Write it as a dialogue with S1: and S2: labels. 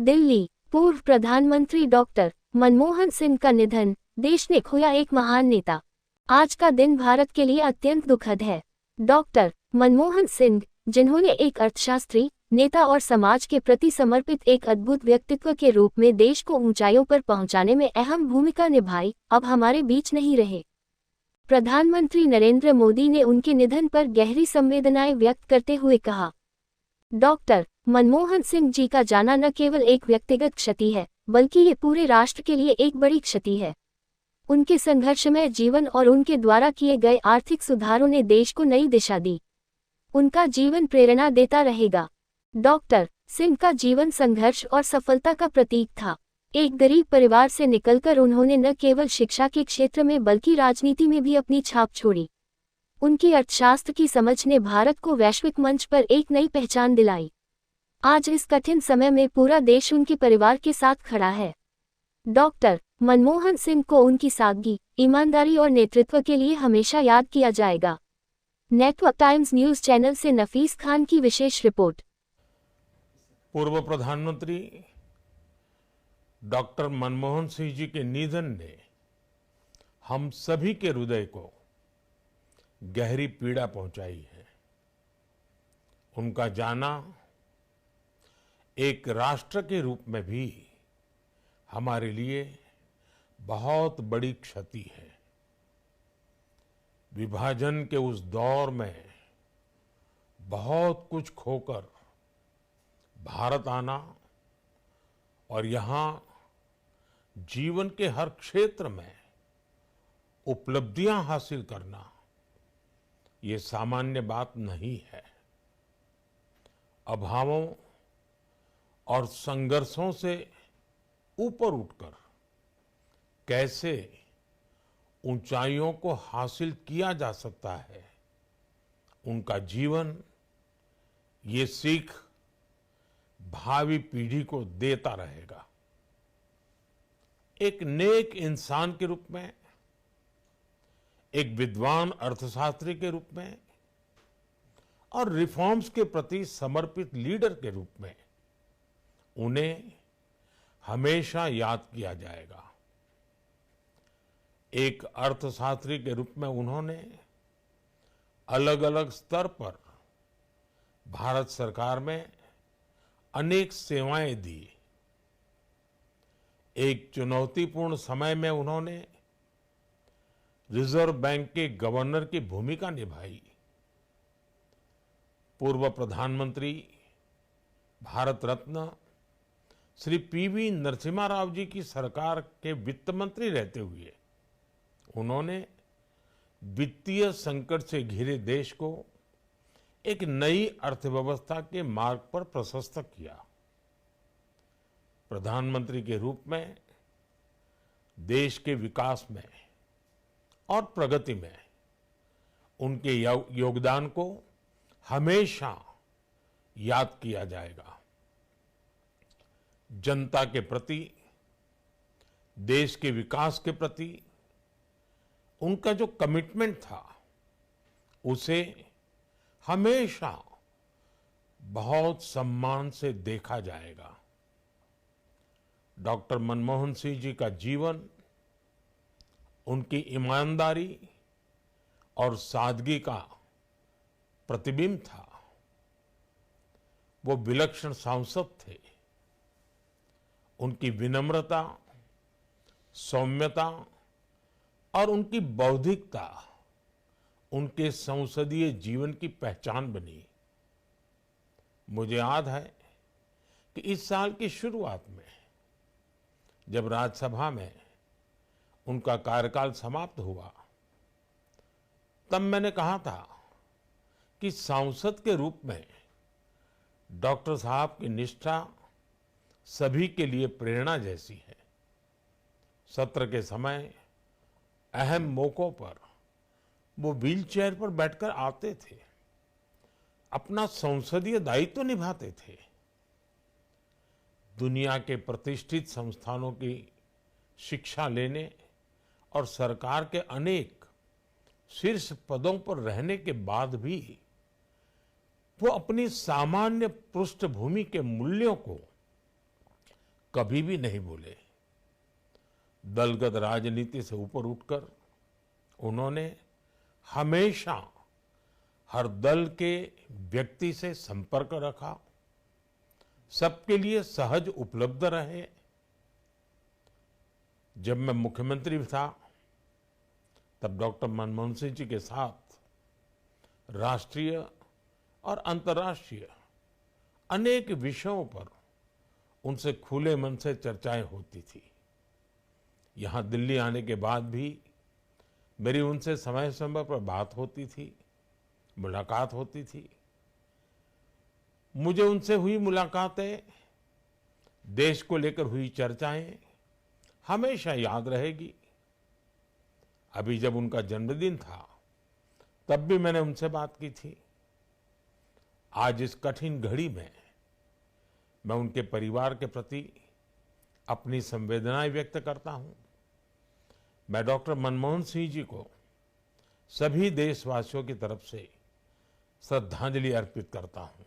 S1: दिल्ली। पूर्व प्रधानमंत्री डॉक्टर मनमोहन सिंह का निधन। देश ने खोया एक महान नेता। आज का दिन भारत के लिए अत्यंत दुखद है। डॉक्टर मनमोहन सिंह, जिन्होंने एक अर्थशास्त्री, नेता और समाज के प्रति समर्पित एक अद्भुत व्यक्तित्व के रूप में देश को ऊंचाइयों पर पहुंचाने में अहम भूमिका निभाई, अब हमारे बीच नहीं रहे। प्रधानमंत्री नरेंद्र मोदी ने उनके निधन पर गहरी संवेदनाएं व्यक्त करते हुए कहा, डॉक्टर मनमोहन सिंह जी का जाना न केवल एक व्यक्तिगत क्षति है, बल्कि ये पूरे राष्ट्र के लिए एक बड़ी क्षति है। उनके संघर्षमय जीवन और उनके द्वारा किए गए आर्थिक सुधारों ने देश को नई दिशा दी। उनका जीवन प्रेरणा देता रहेगा। डॉक्टर सिंह का जीवन संघर्ष और सफलता का प्रतीक था। एक गरीब परिवार से निकलकर उन्होंने न केवल शिक्षा के क्षेत्र में बल्कि राजनीति में भी अपनी छाप छोड़ी। उनकी अर्थशास्त्र की समझ ने भारत को वैश्विक मंच पर एक नई पहचान दिलाई। आज इस कठिन समय में पूरा देश उनके परिवार के साथ खड़ा है। डॉक्टर मनमोहन सिंह को उनकी सादगी, ईमानदारी और नेतृत्व के लिए हमेशा याद किया जाएगा। नेटवर्क टाइम्स न्यूज चैनल से नफीस खान की विशेष रिपोर्ट।
S2: पूर्व प्रधानमंत्री डॉक्टर मनमोहन सिंह जी के निधन ने हम सभी के हृदय को गहरी पीड़ा पहुंचाई है। उनका जाना एक राष्ट्र के रूप में भी हमारे लिए बहुत बड़ी क्षति है। विभाजन के उस दौर में बहुत कुछ खोकर भारत आना और यहाँ जीवन के हर क्षेत्र में उपलब्धियां हासिल करना, ये सामान्य बात नहीं है। अभावों और संघर्षों से ऊपर उठकर कैसे ऊंचाइयों को हासिल किया जा सकता है, उनका जीवन ये सीख भावी पीढ़ी को देता रहेगा। एक नेक इंसान के रूप में, एक विद्वान अर्थशास्त्री के रूप में और रिफॉर्म्स के प्रति समर्पित लीडर के रूप में उन्हें हमेशा याद किया जाएगा। एक अर्थशास्त्री के रूप में उन्होंने अलग अलग स्तर पर भारत सरकार में अनेक सेवाएं दी। एक चुनौतीपूर्ण समय में उन्होंने रिजर्व बैंक के गवर्नर की भूमिका निभाई। पूर्व प्रधानमंत्री भारत रत्न श्री पीवी नरसिम्हा राव जी की सरकार के वित्त मंत्री रहते हुए उन्होंने वित्तीय संकट से घिरे देश को एक नई अर्थव्यवस्था के मार्ग पर प्रशस्त किया। प्रधानमंत्री के रूप में देश के विकास में और प्रगति में उनके योगदान को हमेशा याद किया जाएगा। जनता के प्रति, देश के विकास के प्रति उनका जो कमिटमेंट था, उसे हमेशा बहुत सम्मान से देखा जाएगा। डॉक्टर मनमोहन सिंह जी का जीवन उनकी ईमानदारी और सादगी का प्रतिबिंब था। वो विलक्षण सांसद थे। उनकी विनम्रता, सौम्यता और उनकी बौद्धिकता उनके संसदीय जीवन की पहचान बनी। मुझे याद है कि इस साल की शुरुआत में जब राज्यसभा में उनका कार्यकाल समाप्त हुआ, तब मैंने कहा था कि सांसद के रूप में डॉक्टर साहब की निष्ठा सभी के लिए प्रेरणा जैसी है। सत्र के समय अहम मौकों पर वो व्हीलचेयर पर बैठकर आते थे, अपना संसदीय दायित्व निभाते थे। दुनिया के प्रतिष्ठित संस्थानों की शिक्षा लेने और सरकार के अनेक शीर्ष पदों पर रहने के बाद भी वो अपनी सामान्य पृष्ठभूमि के मूल्यों को कभी भी नहीं भूले। दलगत राजनीति से ऊपर उठकर उन्होंने हमेशा हर दल के व्यक्ति से संपर्क रखा, सबके लिए सहज उपलब्ध रहे। जब मैं मुख्यमंत्री था तब डॉक्टर मनमोहन सिंह जी के साथ राष्ट्रीय और अंतर्राष्ट्रीय अनेक विषयों पर उनसे खुले मन से चर्चाएं होती थी। यहां दिल्ली आने के बाद भी मेरी उनसे समय समय पर बात होती थी, मुलाकात होती थी। मुझे उनसे हुई मुलाकातें, देश को लेकर हुई चर्चाएं हमेशा याद रहेगी। अभी जब उनका जन्मदिन था तब भी मैंने उनसे बात की थी। आज इस कठिन घड़ी में मैं उनके परिवार के प्रति अपनी संवेदनाएं व्यक्त करता हूं। मैं डॉक्टर मनमोहन सिंह जी को सभी देशवासियों की तरफ से श्रद्धांजलि अर्पित करता हूं।